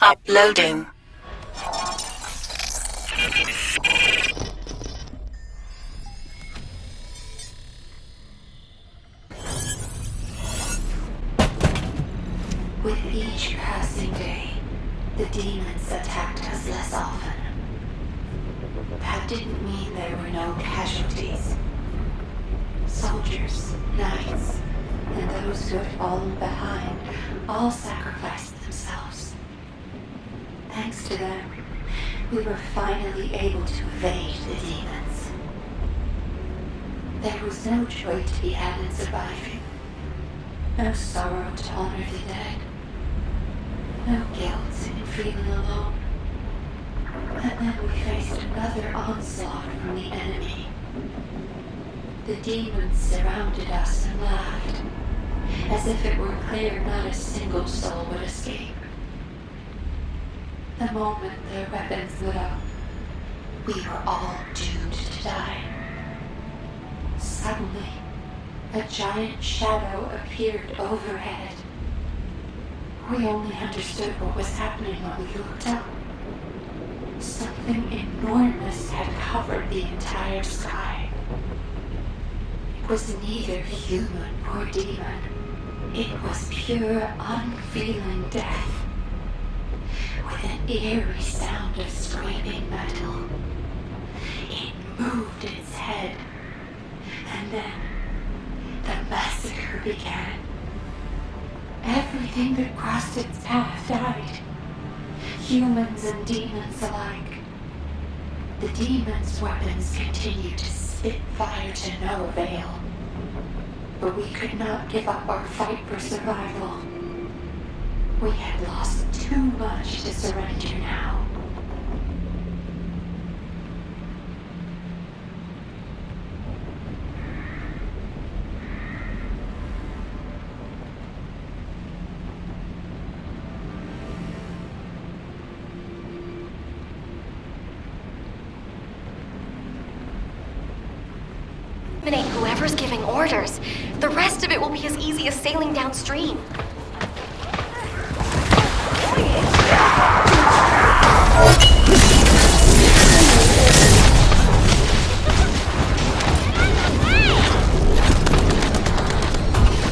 Uploading. With each passing day, the demons attacked us less often. That didn't mean there were no casualties. Soldiers, knights, and those who had fallen behind all sacrificed themselves. Thanks to them, we were finally able to evade the demons. There was no joy to be had in surviving, no sorrow to honor the dead, no guilt in feeling alone. And then we faced another onslaught from the enemy. The demons surrounded us and laughed, as if it were clear not a single soul would escape. The moment their weapons lit up, we were all doomed to die. Suddenly, a giant shadow appeared overhead. We only understood what was happening when we looked up. Something enormous had covered the entire sky. It was neither human nor demon. It was pure, unfeeling death, with an eerie sound of scraping metal. It moved its head, and then the massacre began. Everything that crossed its path died. Humans and demons alike. The demons' weapons continued to spit fire to no avail. But we could not give up our fight for survival. We had lost too much to surrender now. Eliminate whoever's giving orders. The rest of it will be as easy as sailing downstream.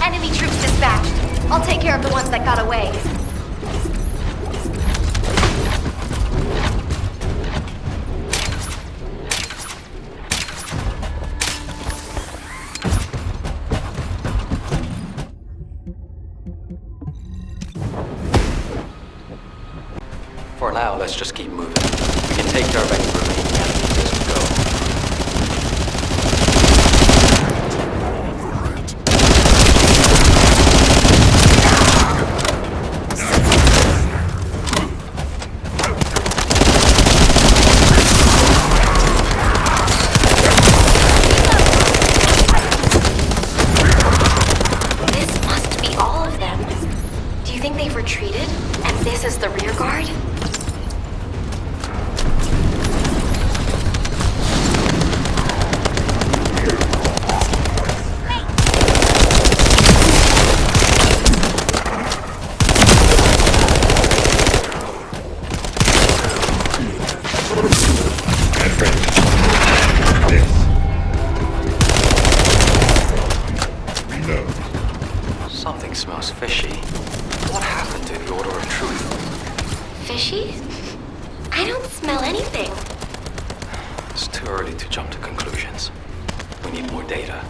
Enemy troops dispatched. I'll take care of the ones that got away. For now, let's just keep moving. We can take care of any remaining enemies as we go. This must be all of them. Do you think they've retreated? And this is the rear guard? Something smells fishy. What happened to the Order of Truth? Fishy? I don't smell anything. It's too early to jump to conclusions. We need more data.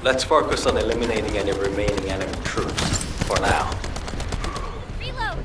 Let's focus on eliminating any remaining enemy troops, for now. Reload!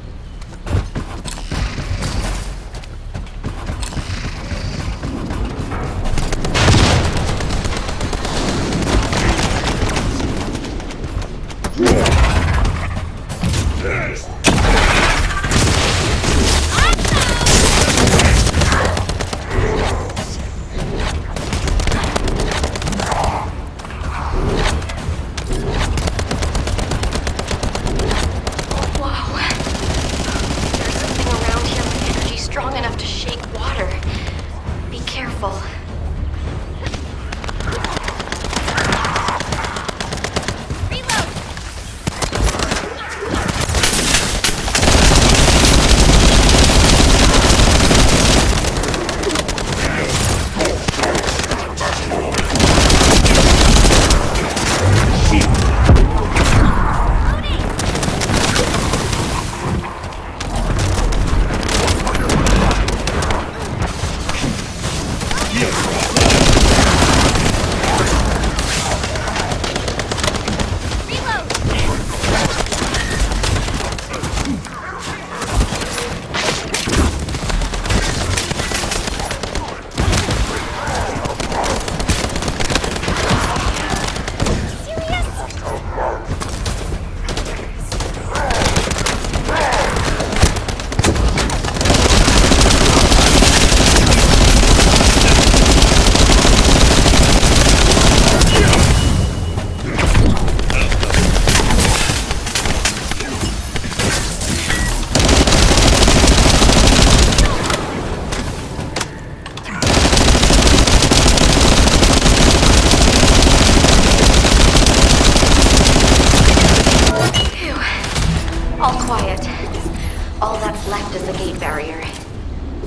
All that's left is the gate barrier.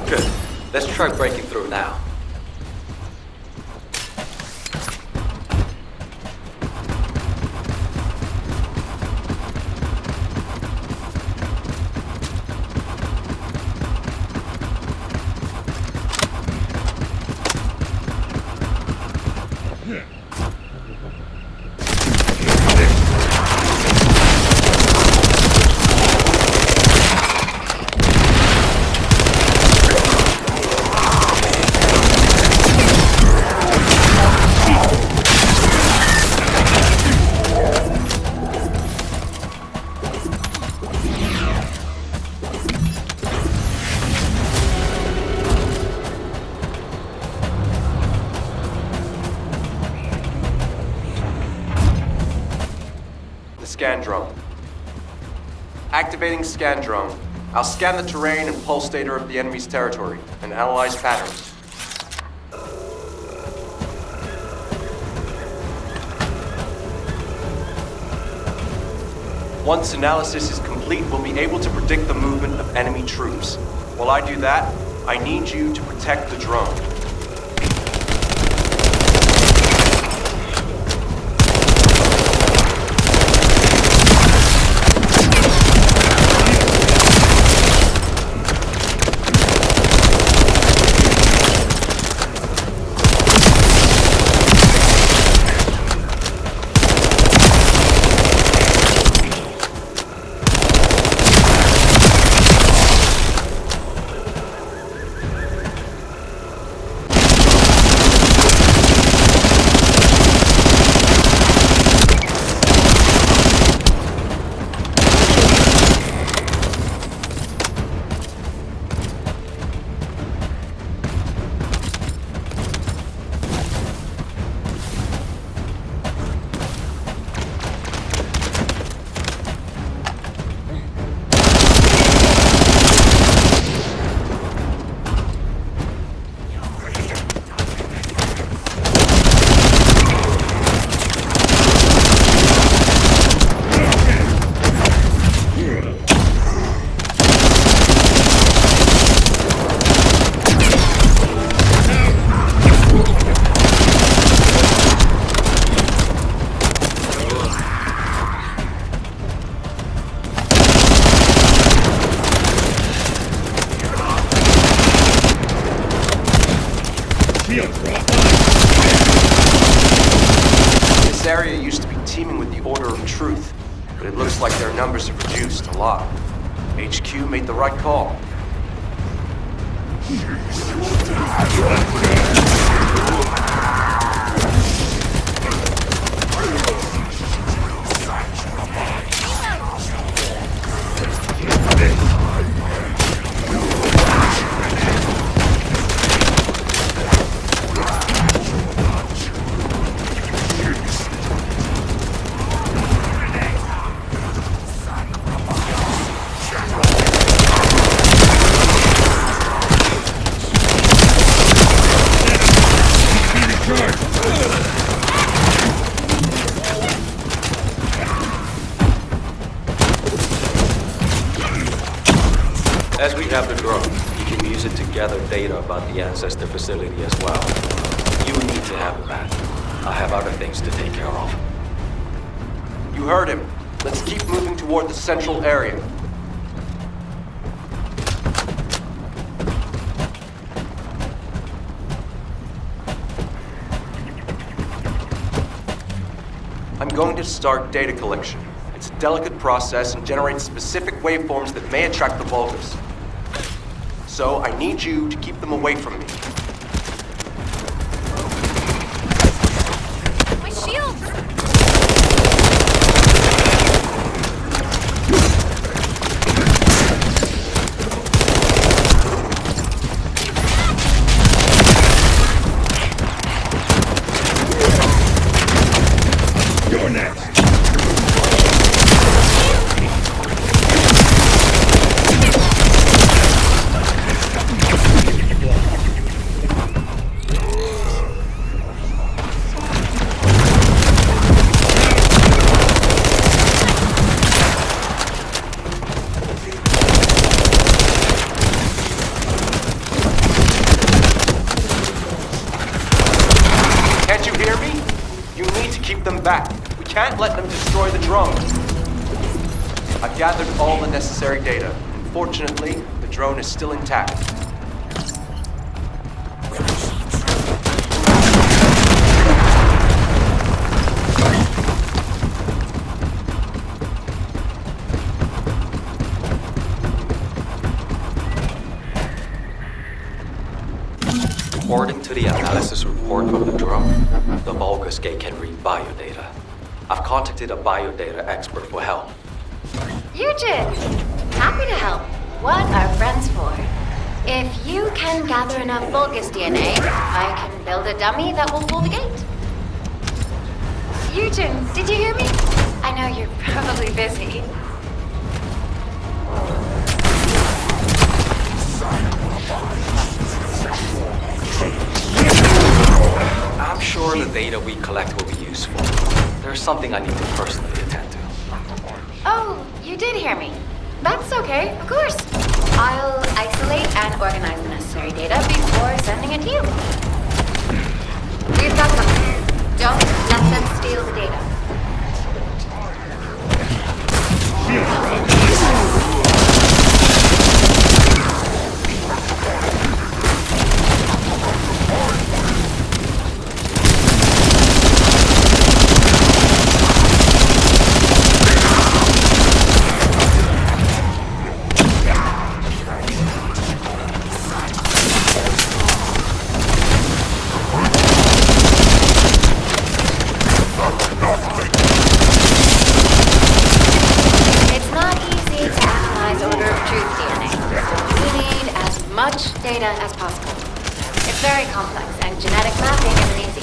Good. Let's try breaking through now. Scan drone. Activating scan drone. I'll scan the terrain and pulse data of the enemy's territory and analyze patterns. Once analysis is complete, we'll be able to predict the movement of enemy troops. While I do that, I need you to protect the drone. This area used to be teeming with the Order of Truth, but it looks like their numbers have reduced a lot. HQ made the right call. As we have the drone, you can use it to gather data about the Ancestor facility as well. You need to have it back. I have other things to take care of. You heard him. Let's keep moving toward the central area. I'm going to start data collection. It's a delicate process and generates specific waveforms that may attract the Vulgus. So I need you to keep them away from me. My shields! You're next. can't let them destroy the drone. I've gathered all the necessary data. Fortunately, the drone is still intact. According to the analysis report from the drone, the Vulgus gate can read biodata. I've contacted a biodata expert for help. Eugen! Happy to help. What are friends for? If you can gather enough Vulgus DNA, I can build a dummy that will pull the gate. Eugen, did you hear me? I know you're probably busy. I'm sure the data we collect will be useful. There's something I need to personally attend to. Oh, you did hear me. That's okay, of course. I'll isolate and organize the necessary data before sending it to you. We've got something. Don't let them steal the data. Much data as possible. It's very complex, and genetic mapping isn't easy.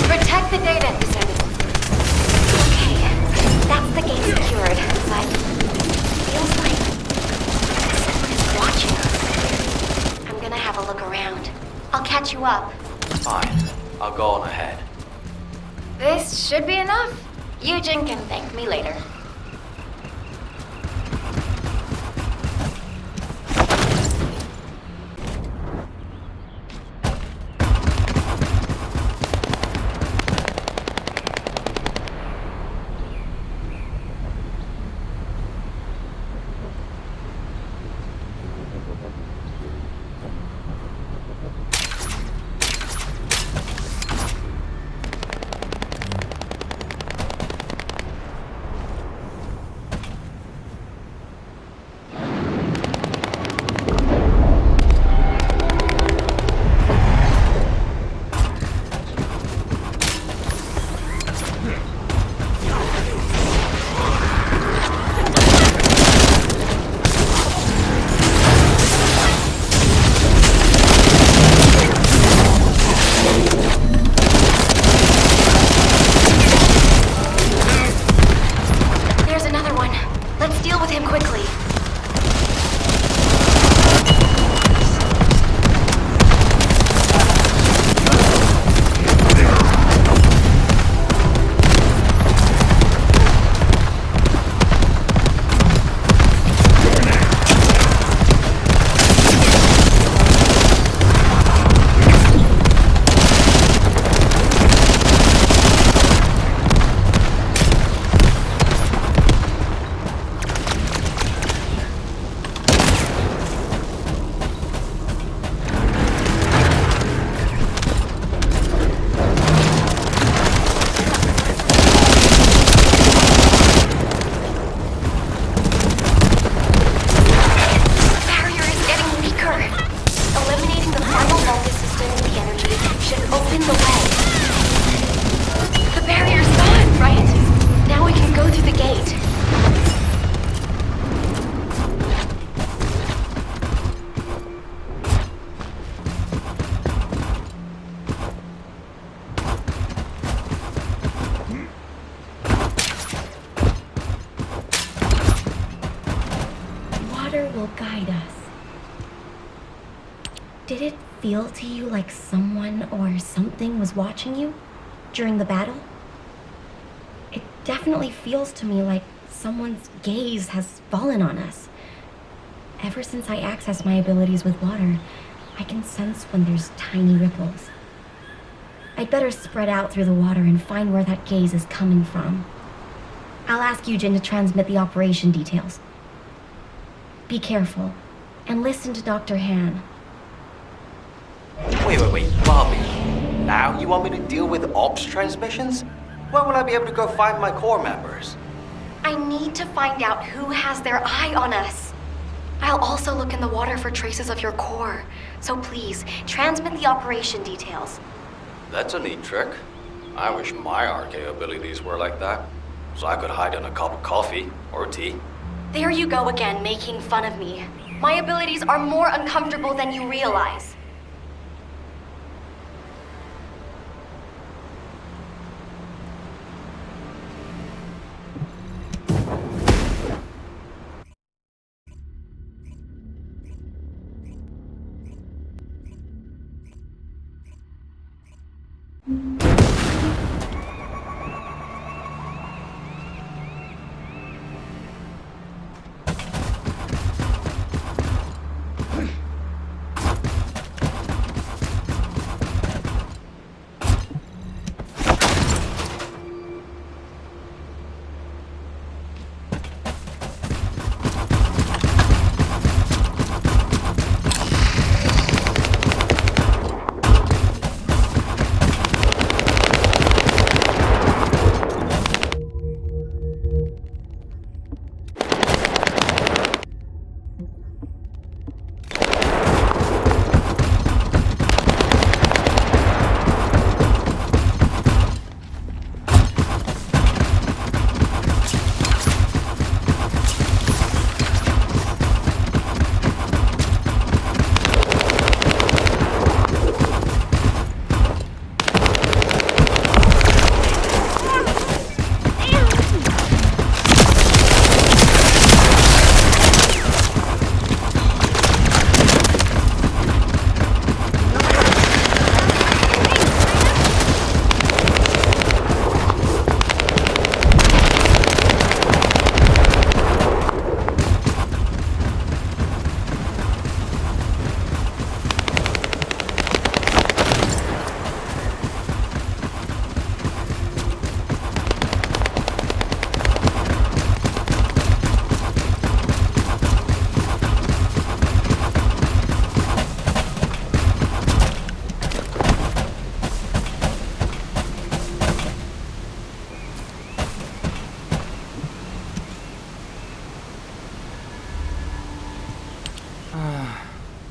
Protect the data, Descendant. Okay, that's the gate secured, but feels like someone is watching us. I'm gonna have a look around. I'll catch you up. Fine. I'll go on ahead. This should be enough. Eugen can thank me later. will guide us. Did it feel to you like someone or something was watching you during the battle? It definitely feels to me like someone's gaze has fallen on us. Ever since I accessed my abilities with water, I can sense when there's tiny ripples. I'd better spread out through the water and find where that gaze is coming from. I'll ask Eugen to transmit the operation details. Be careful, and listen to Dr. Han. Wait, Bobby. Now you want me to deal with ops transmissions? When will I be able to go find my core members? I need to find out who has their eye on us. I'll also look in the water for traces of your core. So please, transmit the operation details. That's a neat trick. I wish my RK abilities were like that, so I could hide in a cup of coffee or tea. There you go again, making fun of me. My abilities are more uncomfortable than you realize.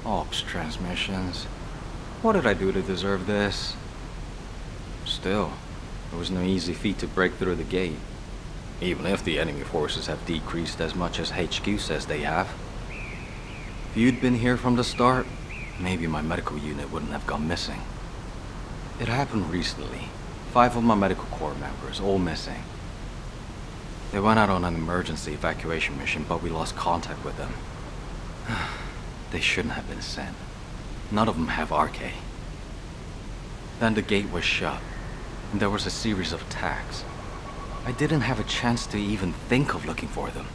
Ops transmissions. What did I do to deserve this? Still, it was no easy feat to break through the gate. Even if the enemy forces have decreased as much as HQ says they have. If you'd been here from the start, maybe my medical unit wouldn't have gone missing. It happened recently. 5 of my medical corps members, all missing. They went out on an emergency evacuation mission, but we lost contact with them. They shouldn't have been sent. None of them have RK. Then the gate was shut, and there was a series of attacks. I didn't have a chance to even think of looking for them.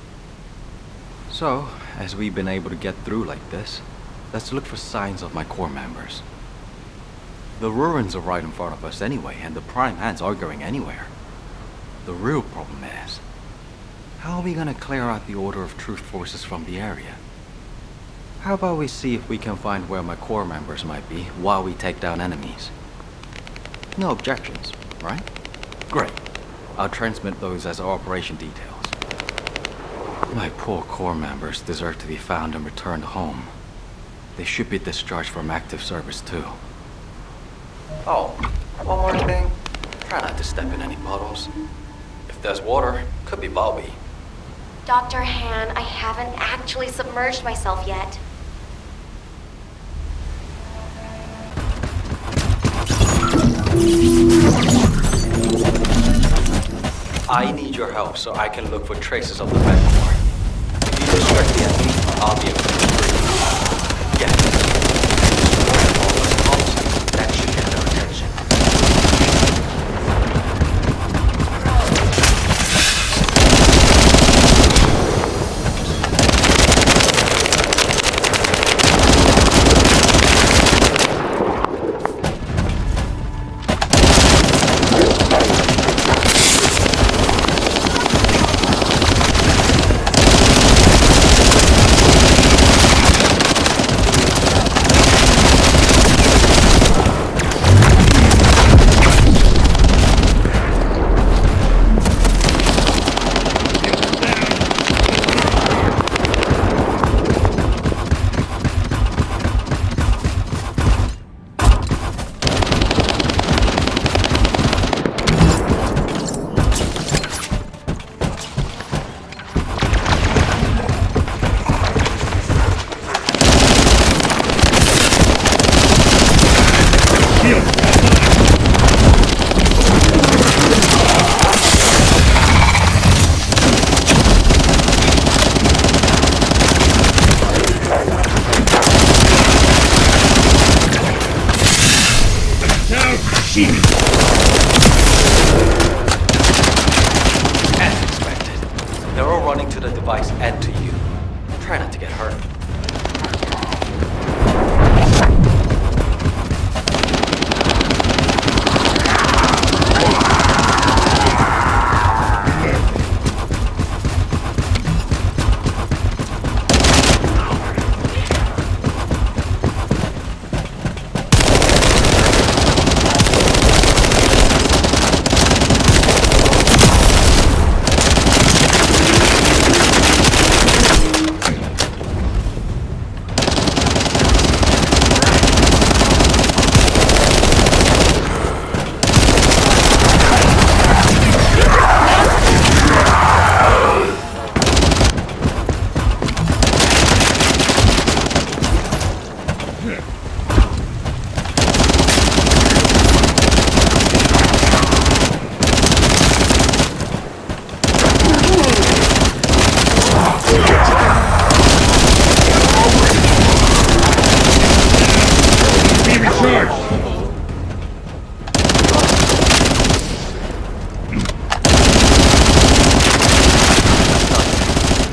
So, as we've been able to get through like this, let's look for signs of my core members. The ruins are right in front of us anyway, and the prime hands aren't going anywhere. The real problem is, how are we gonna clear out the Order of Truth forces from the area? How about we see if we can find where my core members might be while we take down enemies? No objections, right? Great. I'll transmit those as operation details. My poor core members deserve to be found and returned home. They should be discharged from active service too. Oh, one more thing. Try not to step in any puddles. If there's water, could be Bobby. Dr. Han, I haven't actually submerged myself yet. I need your help so I can look for traces of the Medcore. If you distract the enemy, I'll be able to retrieve. Yes. That should get their attention. device and to you. Try not to get hurt.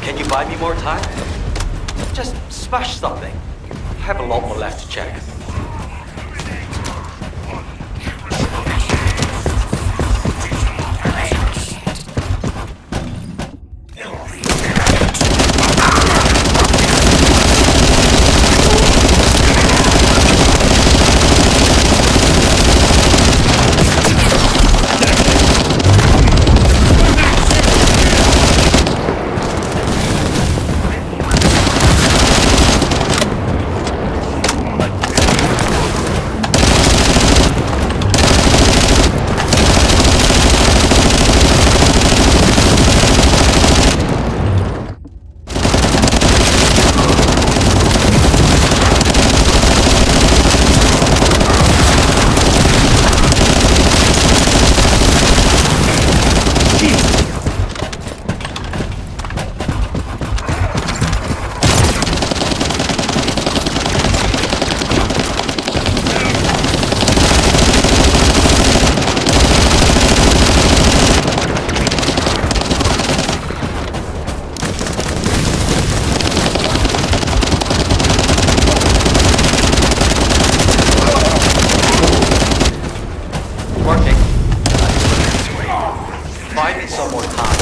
Can you buy me more time? Just smash something. I have a lot more left to check. Buy me some more time.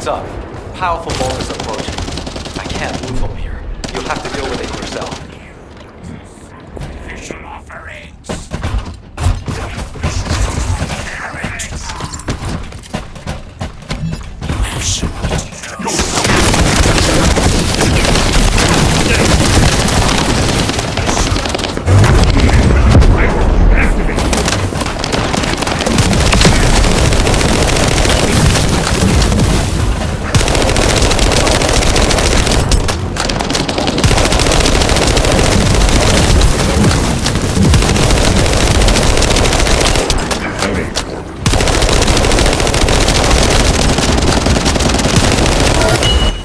Heads up. Powerful Vulgus approaching. I can't move from here. You'll have to deal with it yourself. Official offerings.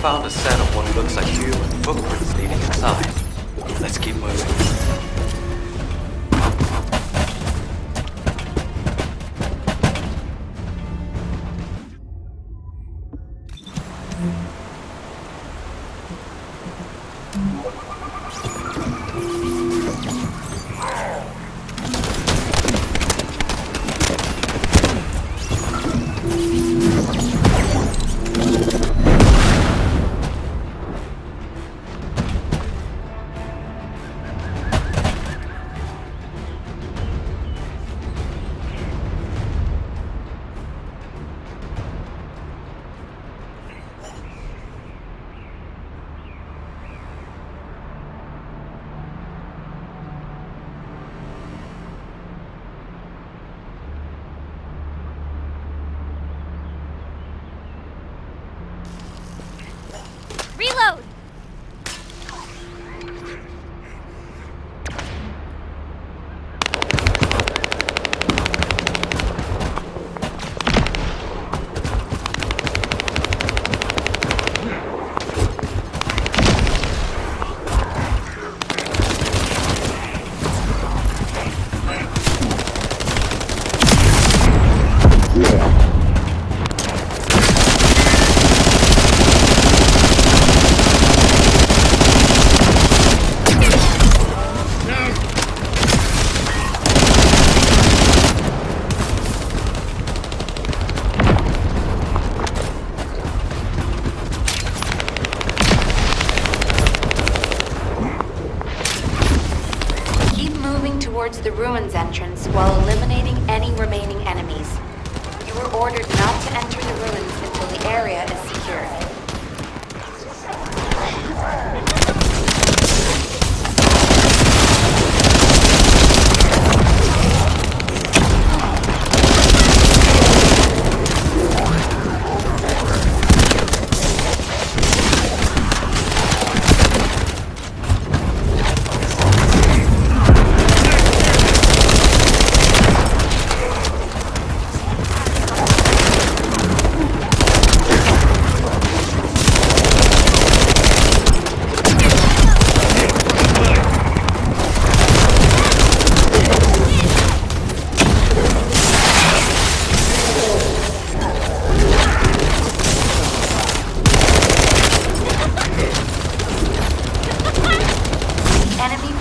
Found a set of what looks like human footprints leading inside. Let's keep moving. Reload! Towards the ruins entrance while eliminating any remaining enemies. You were ordered not to enter the ruins until the area is secure.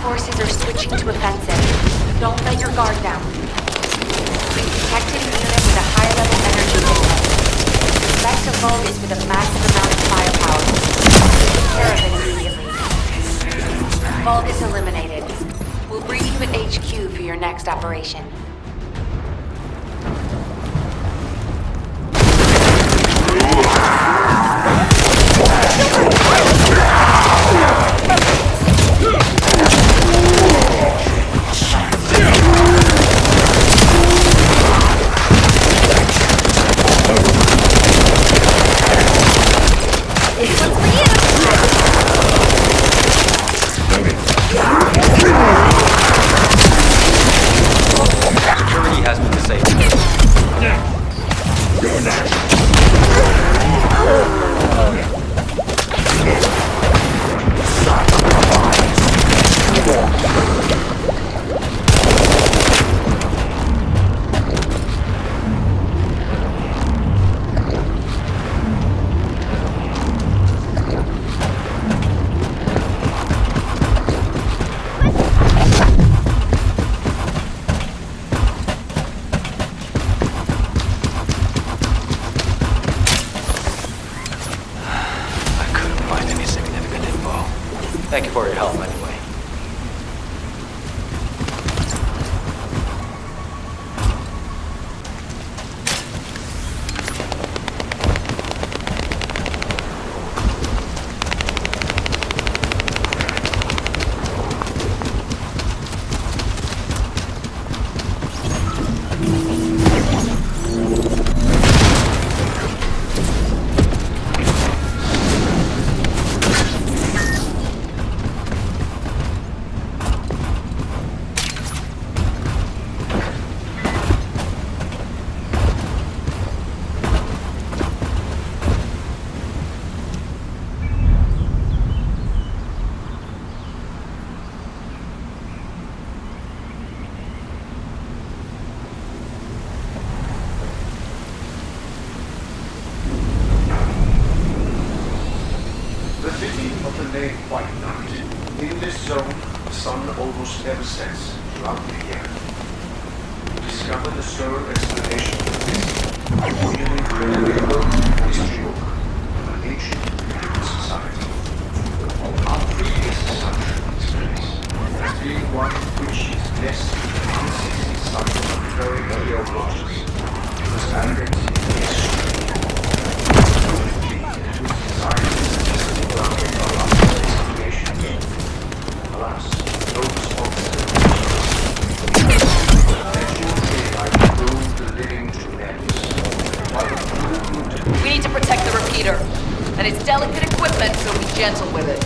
Forces are switching to offensive. Don't let your guard down. We detected a unit with a high-level energy signal. Suspect a Vulgus with a massive amount of firepower. Take care of it immediately. Vulgus eliminated. We'll bring you at HQ for your next operation. almost never sense throughout the year. To discover the sole explanation for this, I really created a history book of an ancient human society. Our previous assumption of this place as being one which is blessed with the unceasing cycle of flowing clear waters was arrogant in the extreme. It was designed to be our last creation. Alas, no responsibility. We need to protect the repeater. And it's delicate equipment, so be gentle with it.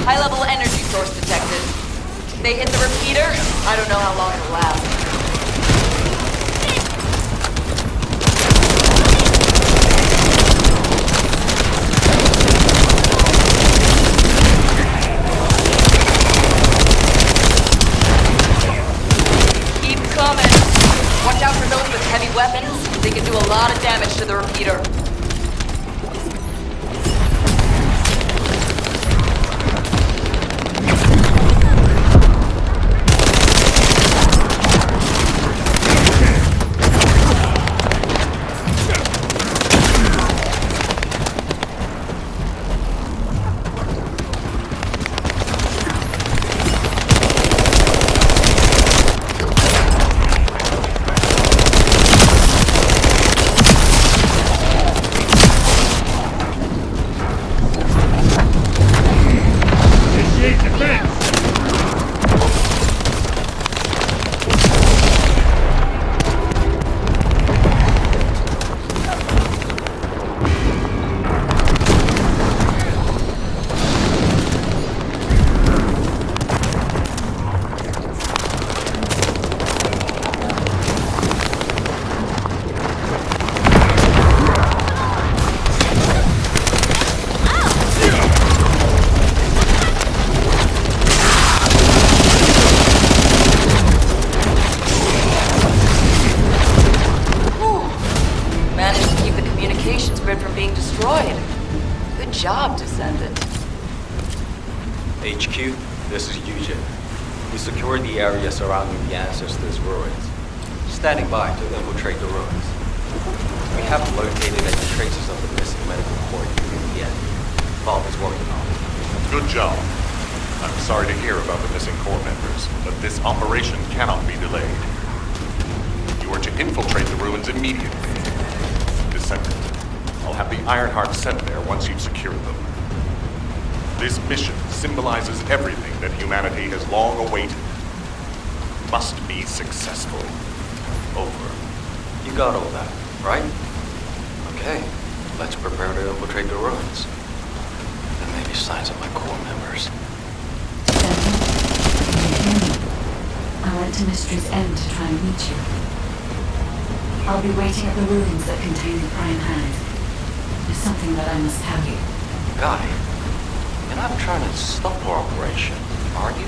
High-level energy source detected. They hit the repeater? I don't know how long it'll last. Keep coming. Watch out for those with heavy weapons. They can do a lot of damage to the repeater. Job, Descendant. HQ, this is Eugen. We secured the area surrounding the Ancestors' ruins. Standing by to infiltrate the ruins. We haven't located any traces of the missing medical core unit yet. Bob is working on it. Good job. I'm sorry to hear about the missing core members, but this operation cannot be delayed. You are to infiltrate the ruins immediately. Descendant, I'll have the Ironheart sent there once you've secured them. This mission symbolizes everything that humanity has long awaited. Must be successful. Over. You got all that, right? Okay, let's prepare to infiltrate the ruins. There may be signs of my core members. I went to Mystery's End to try and meet you. I'll be waiting at the ruins that contain the Prime Hand. There's something that I must tell you. Guy, you're not trying to stop our operation, are you?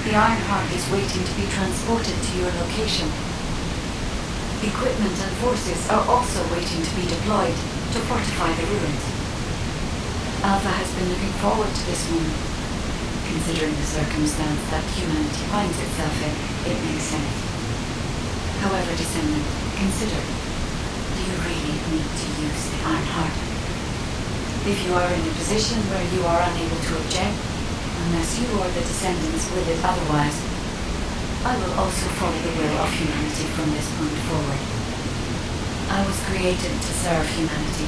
The Ironheart is waiting to be transported to your location. Equipment and forces are also waiting to be deployed to fortify the ruins. Alpha has been looking forward to this moment. Considering the circumstance that humanity finds itself in, it makes sense. However, Descendant, consider, do you really need to use the Iron Heart? If you are in a position where you are unable to object, unless you or the Descendants will it otherwise, I will also follow the will of humanity from this point forward. I was created to serve humanity,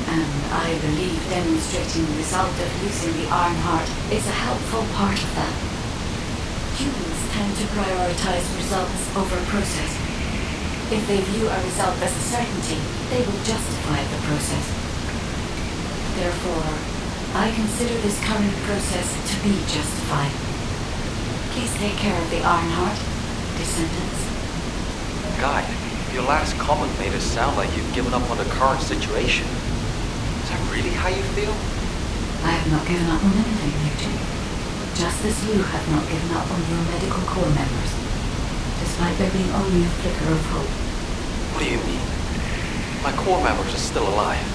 and I believe demonstrating the result of using the Iron Heart is a helpful part of that. Humans tend to prioritize results over process. If they view a result as a certainty, they will justify the process. Therefore, I consider this current process to be justified. Please take care of the Iron Heart, Descendants. Guy, your last comment made it sound like you've given up on the current situation. Is that really how you feel? I have not given up on anything, Eugene. Just as you have not given up on your medical corps members, despite there being only a flicker of hope. What do you mean? My corps members are still alive.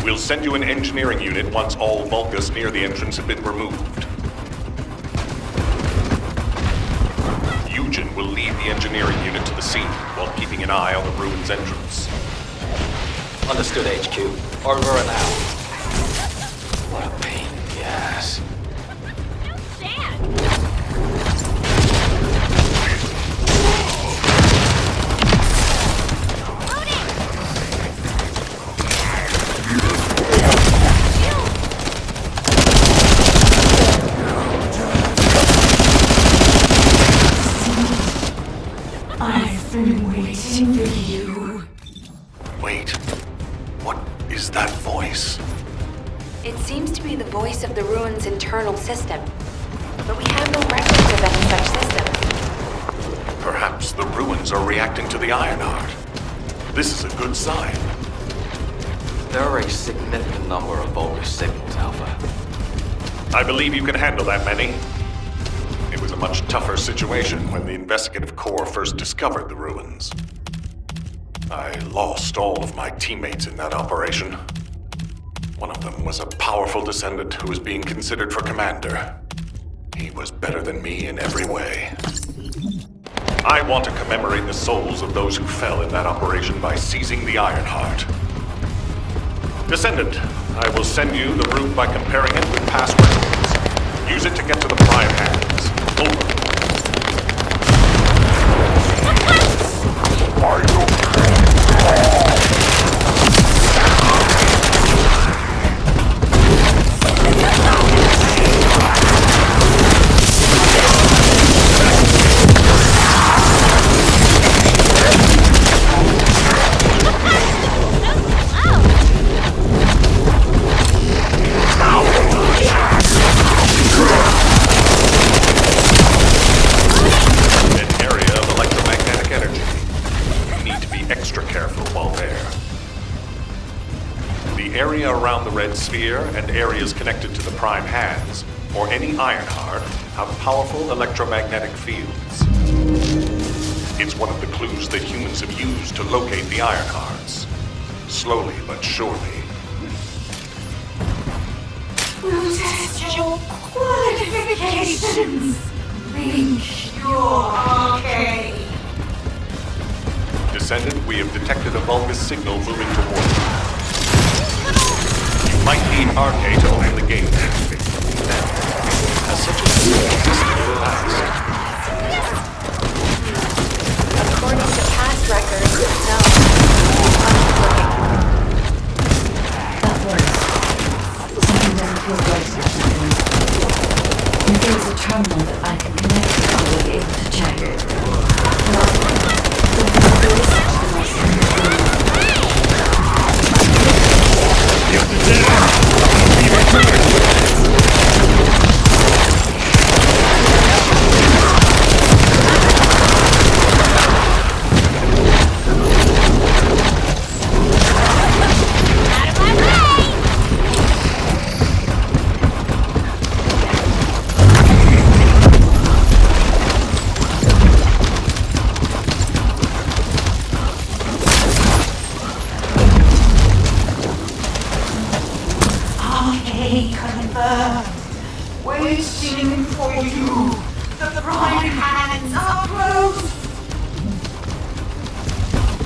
We'll send you an engineering unit once all Vulgus near the entrance have been removed. Eugen will lead the engineering unit to the scene while keeping an eye on the ruins entrance. Understood, HQ. Over and out. What a pain in the ass. I've been waiting for you. Wait, what is that voice? It seems to be the voice of the ruin's internal system. But we have no records of any such system. Perhaps the ruins are reacting to the Iron Heart. This is a good sign. There are a significant number of Vulgus signals, Alpha. I believe you can handle that many. It was a much tougher situation when the investigative corps first discovered the ruins. I lost all of my teammates in that operation. One of them was a powerful descendant who was being considered for commander. He was better than me in every way. I want to commemorate the souls of those who fell in that operation by seizing the Iron Heart. Descendant, I will send you the route by comparing it with past records. Use it to get to the Prime Hands. Over. Sphere and areas connected to the Prime Hands, or any Iron Heart, have powerful electromagnetic fields. It's one of the clues that humans have used to locate the Iron Hearts. Slowly but surely. We'll test your qualifications. Think you're okay. Descendant, we have detected a Vulgus signal moving toward you. Might need RK to open the gate. Has such a signal existed in the past? According to past records, no. That works. Something doesn't feel right now. If there's a terminal that I can connect to, I will be able to check it. you! The prying hands are closed!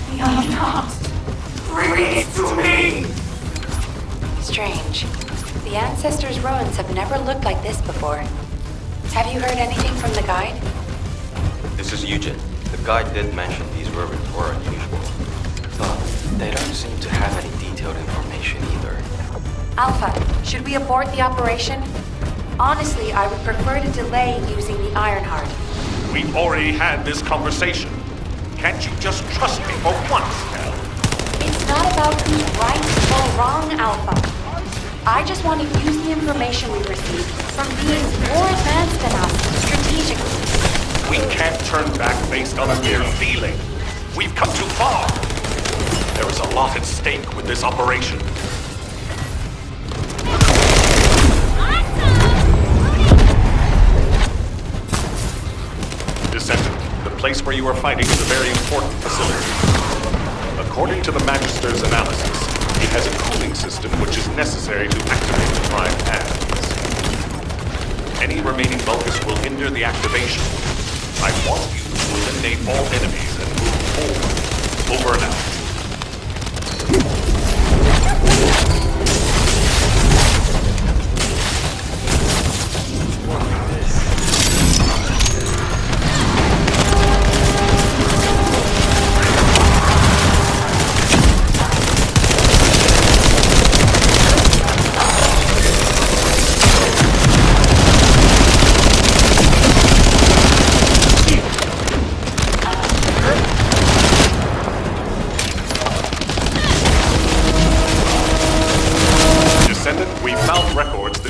The unmasked! Bring it to me! Strange. The Ancestors' ruins have never looked like this before. Have you heard anything from the guide? This is Eugen. The guide did mention these ruins were unusual, but they don't seem to have any detailed information either. Alpha, should we abort the operation? Honestly, I would prefer to delay using the Ironheart. We've already had this conversation. Can't you just trust me for once, Hell? It's not about who's right or wrong, Alpha. I just want to use the information we received from beings more advanced than us strategically. We can't turn back based on a mere feeling. We've come too far. There is a lot at stake with this operation. Descendant, the place where you are fighting is a very important facility. According to the Magister's analysis, it has a cooling system which is necessary to activate the prime hands. Any remaining Vulgus will hinder the activation. I want you to eliminate all enemies and move forward. Over and out.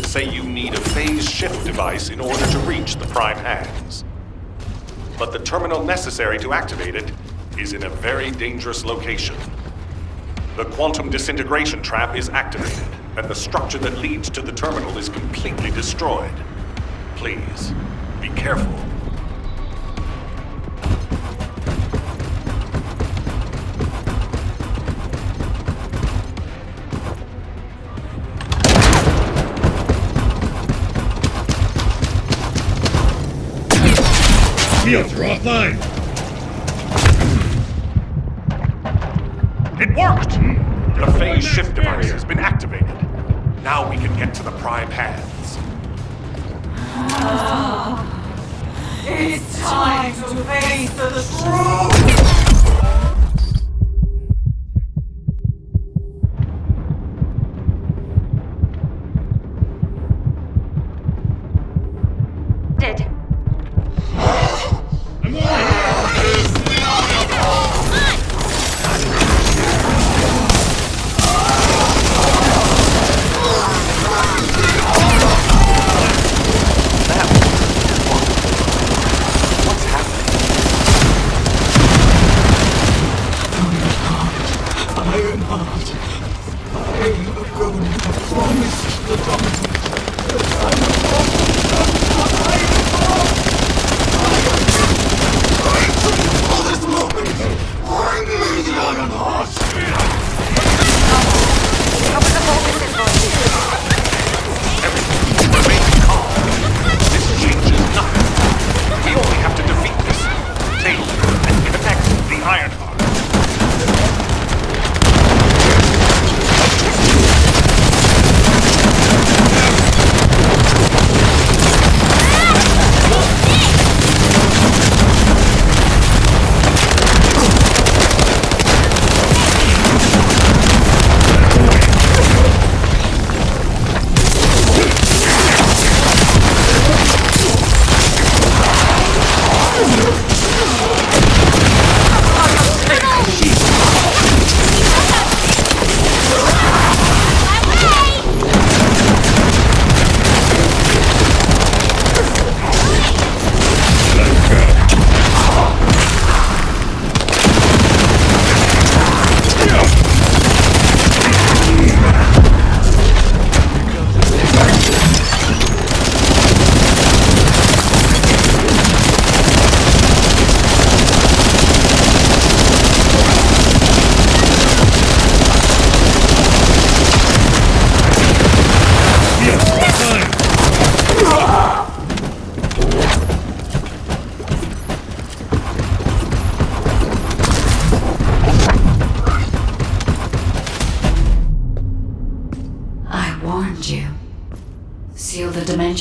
Say you need a phase shift device in order to reach the prime hands. But the terminal necessary to activate it is in a very dangerous location. The quantum disintegration trap is activated, and the structure that leads to the terminal is completely destroyed. Please, be careful. Fields are offline! It worked! The phase shift device has been activated. Now we can get to the prime hands. It's time to face the truth!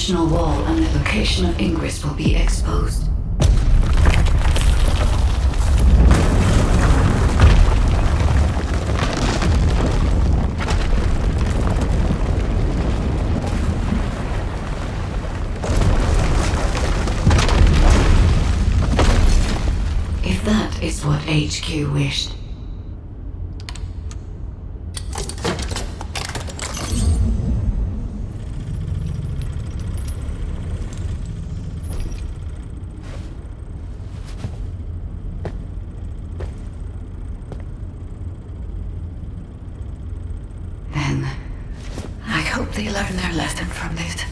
dimensional wall and the location of Ingress will be exposed. If that is what HQ wished. Then, I hope they learn their lesson from this.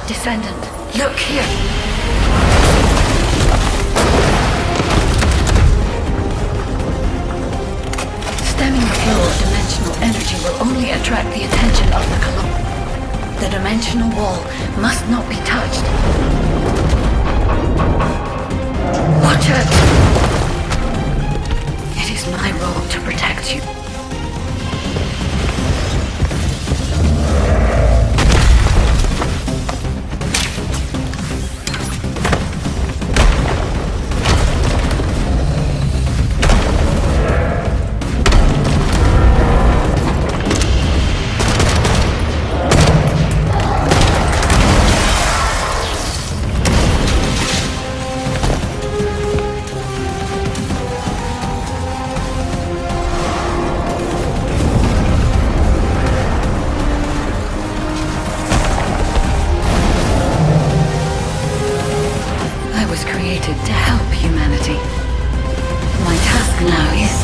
Descendant, look here! Stemming the flow of dimensional energy will only attract the attention of the column. The dimensional wall must not be touched. Watch out! It is my role to protect you. To help humanity. My task now is...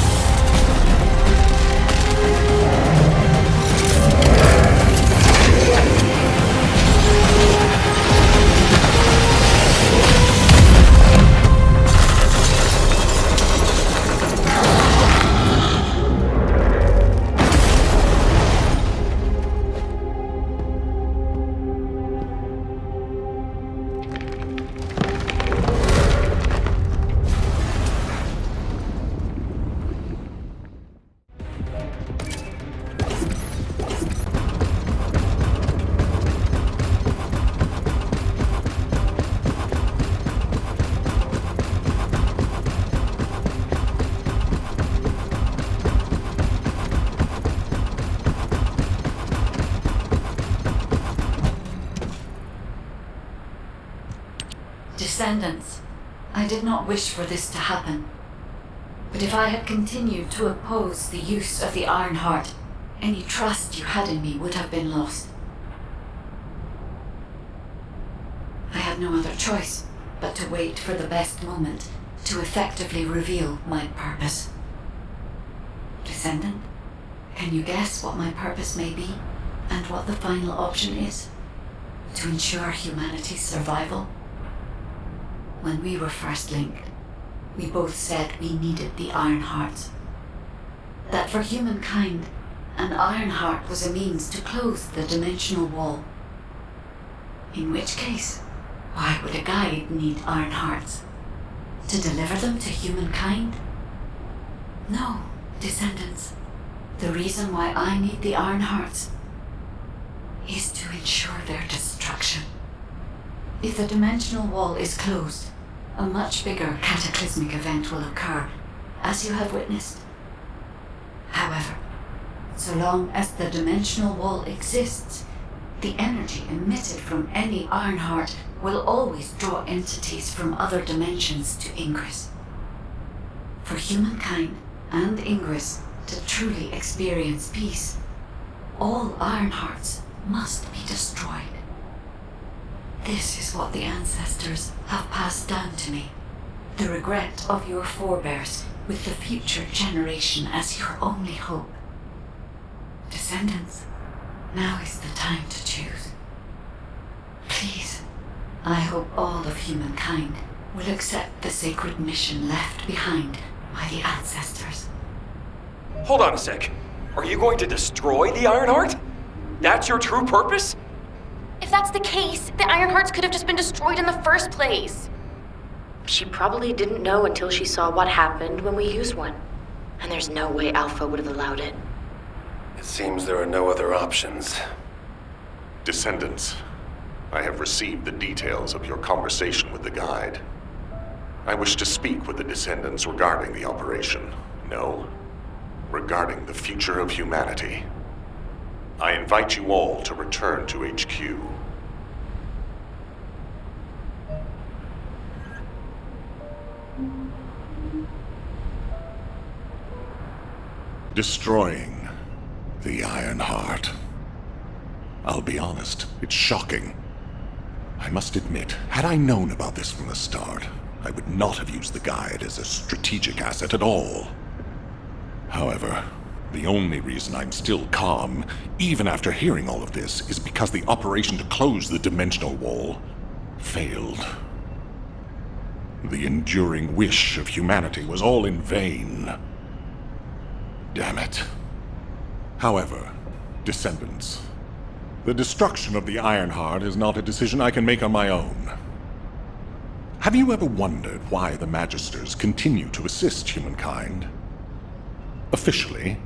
Descendants, I did not wish for this to happen. But if I had continued to oppose the use of the Iron Heart, any trust you had in me would have been lost. I had no other choice but to wait for the best moment to effectively reveal my purpose. Descendant, can you guess what my purpose may be and what the final option is? To ensure humanity's survival? When we were first linked, we both said we needed the Iron Hearts. That for humankind, an Iron Heart was a means to close the dimensional wall. In which case, why would a guide need Iron Hearts? To deliver them to humankind? No, Descendants. The reason why I need the Iron Hearts is to ensure their destruction. If the dimensional wall is closed, a much bigger cataclysmic event will occur, as you have witnessed. However, so long as the dimensional wall exists, the energy emitted from any Ironheart will always draw entities from other dimensions to Ingress. For humankind and Ingress to truly experience peace, all Ironhearts must be destroyed. This is what the ancestors have passed down to me. The regret of your forebears, with the future generation as your only hope. Descendants, now is the time to choose. Please, I hope all of humankind will accept the sacred mission left behind by the ancestors. Hold on a sec. Are you going to destroy the Ironheart? That's your true purpose? If that's the case, the Ironhearts could have just been destroyed in the first place. She probably didn't know until she saw what happened when we used one. And there's no way Alpha would have allowed it. It seems there are no other options. Descendants, I have received the details of your conversation with the guide. I wish to speak with the Descendants regarding the operation. No, regarding the future of humanity. I invite you all to return to HQ. Destroying the Ironheart. I'll be honest, it's shocking. I must admit, had I known about this from the start, I would not have used the guide as a strategic asset at all. However, the only reason I'm still calm, even after hearing all of this, is because the operation to close the dimensional wall failed. The enduring wish of humanity was all in vain. Damn it. However, Descendants, the destruction of the Ironheart is not a decision I can make on my own. Have you ever wondered why the Magisters continue to assist humankind? Officially,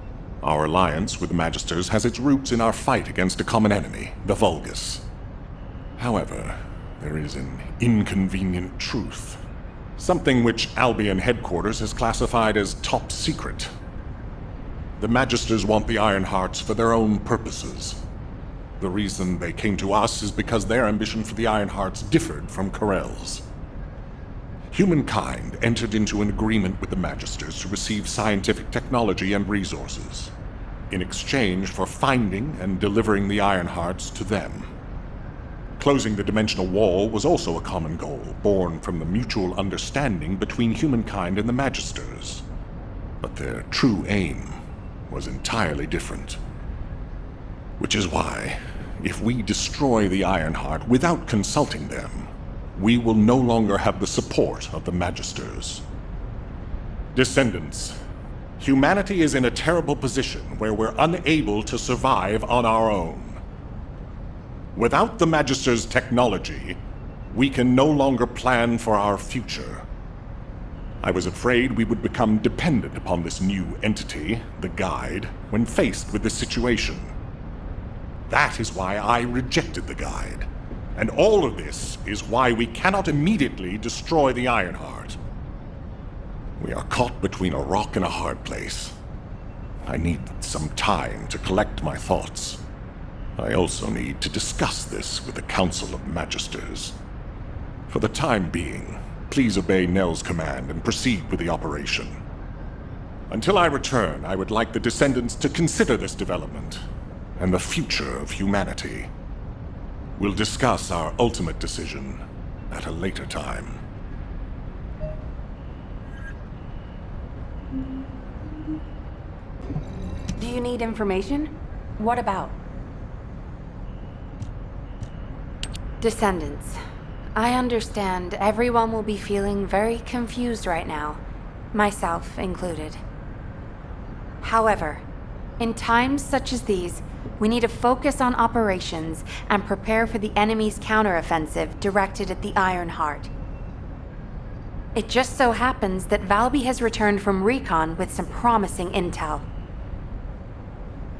our alliance with the Magisters has its roots in our fight against a common enemy, the Vulgus. However, there is an inconvenient truth. Something which Albion headquarters has classified as top secret. The Magisters want the Ironhearts for their own purposes. The reason they came to us is because their ambition for the Ironhearts differed from Corell's. Humankind entered into an agreement with the Magisters to receive scientific technology and resources, in exchange for finding and delivering the Ironhearts to them. Closing the dimensional wall was also a common goal, born from the mutual understanding between humankind and the Magisters. But their true aim was entirely different. Which is why, if we destroy the Ironheart without consulting them, we will no longer have the support of the Magisters. Descendants, humanity is in a terrible position where we're unable to survive on our own. Without the Magisters' technology, we can no longer plan for our future. I was afraid we would become dependent upon this new entity, the Guide, when faced with this situation. That is why I rejected the Guide. And all of this is why we cannot immediately destroy the Ironheart. We are caught between a rock and a hard place. I need some time to collect my thoughts. I also need to discuss this with the Council of Magisters. For the time being, please obey Nell's command and proceed with the operation. Until I return, I would like the Descendants to consider this development and the future of humanity. We'll discuss our ultimate decision at a later time. Do you need information? What about? Descendants. I understand everyone will be feeling very confused right now, myself included. However, in times such as these, we need to focus on operations and prepare for the enemy's counteroffensive directed at the Ironheart. It just so happens that Valby has returned from recon with some promising intel.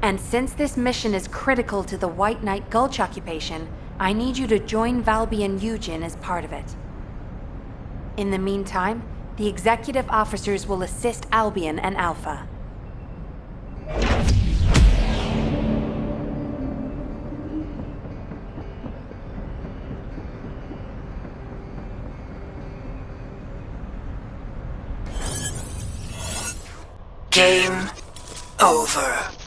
And since this mission is critical to the White Knight Gulch occupation, I need you to join Valby and Eugen as part of it. In the meantime, the executive officers will assist Albion and Alpha. Game over.